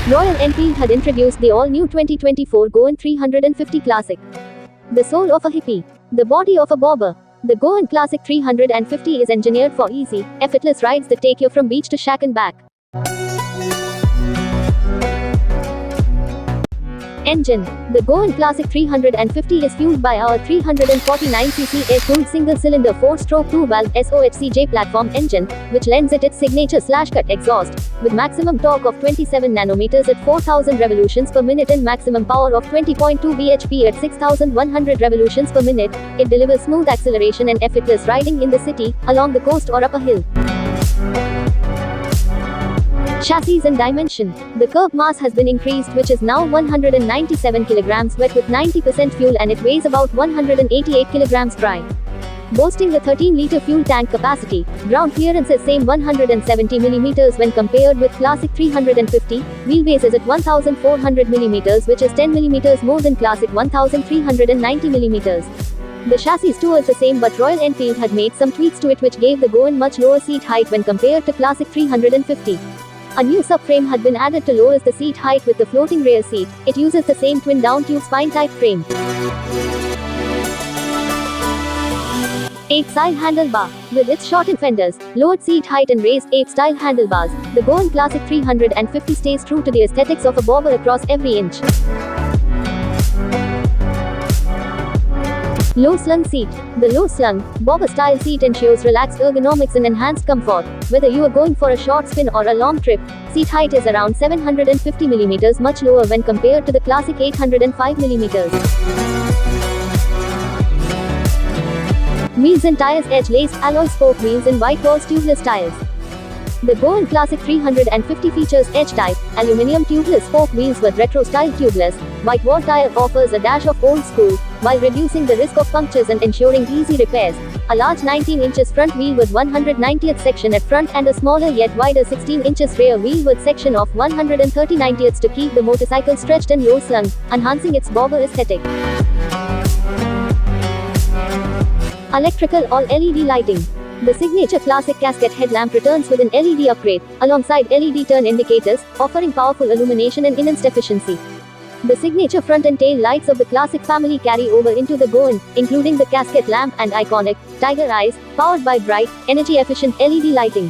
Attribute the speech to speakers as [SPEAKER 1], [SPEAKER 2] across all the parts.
[SPEAKER 1] Royal Enfield had introduced the all-new 2024 Goan 350 Classic. The soul of a hippie. The body of a bobber. The Goan Classic 350 is engineered for easy, effortless rides that take you from beach to shack and back. Engine. The Goan Classic 350 is fueled by our 349cc air-cooled single-cylinder 4-stroke 2-valve SOHCJ platform engine, which lends it its signature slash-cut exhaust, with maximum torque of 27 nanometers at 4,000 revolutions per minute and maximum power of 20.2 bhp at 6,100 revolutions per minute. It delivers smooth acceleration and effortless riding in the city, along the coast or up a hill. Chassis and dimension. The curb mass has been increased, which is now 197 kg wet with 90% fuel, and it weighs about 188 kg dry. Boasting a 13-liter fuel tank capacity, ground clearance is same 170 mm when compared with Classic 350. Wheelbase is at 1400 mm, which is 10 mm more than Classic 1390 mm. The chassis too is the same, but Royal Enfield had made some tweaks to it which gave the Goan much lower seat height when compared to Classic 350. A new subframe had been added to lower the seat height with the floating rear seat. It uses the same twin down-tube spine-type frame. 8-style handlebar. With its shortened fenders, lowered seat height and raised ape-style handlebars, the Goan Classic 350 stays true to the aesthetics of a bobber across every inch. Low-slung seat. The low-slung, bobber-style seat ensures relaxed ergonomics and enhanced comfort. Whether you are going for a short spin or a long trip, seat height is around 750 mm, much lower when compared to the Classic 805 mm. Wheels and tires. Edge-laced alloy spoke wheels and white walls tubeless tires. The Goan Classic 350 features edge-type, aluminium tubeless spoke wheels with retro-style tubeless, white wall tire offers a dash of old school, while reducing the risk of punctures and ensuring easy repairs. A large 19 inches front wheel with 190th section at front and a smaller yet wider 16 inches rear wheel with section of 130 90ths to keep the motorcycle stretched and low-slung, enhancing its bobber aesthetic. Electrical all-LED lighting. The signature Classic casket headlamp returns with an LED upgrade, alongside LED turn indicators, offering powerful illumination and enhanced efficiency. The signature front and tail lights of the Classic family carry over into the Goan, including the casket lamp and iconic tiger eyes, powered by bright, energy-efficient LED lighting.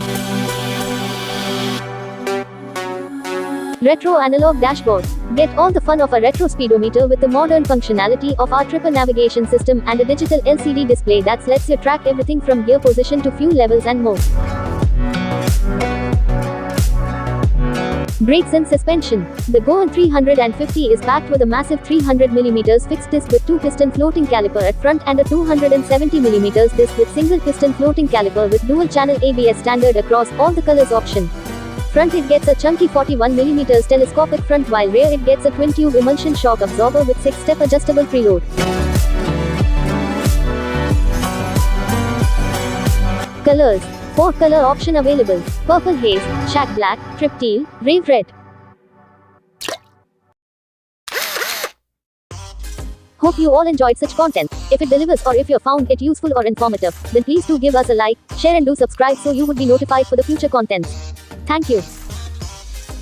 [SPEAKER 1] Retro analog dashboard. Get all the fun of a retro speedometer with the modern functionality of our Tripper navigation system and a digital LCD display that lets you track everything from gear position to fuel levels and more. Brakes and suspension. The Goan 350 is packed with a massive 300mm fixed disc with 2-piston floating caliper at front and a 270mm disc with single-piston floating caliper with dual-channel ABS standard across all the colors option. Front it gets a chunky 41mm telescopic front, while rear it gets a twin-tube emulsion shock absorber with 6-step adjustable preload. Colors. 4 color option available: purple haze, shag black, trip teal, rave red. Hope you all enjoyed such content. If it delivers or if you found it useful or informative, then please do give us a like, share and do subscribe so you would be notified for the future contents. Thank you.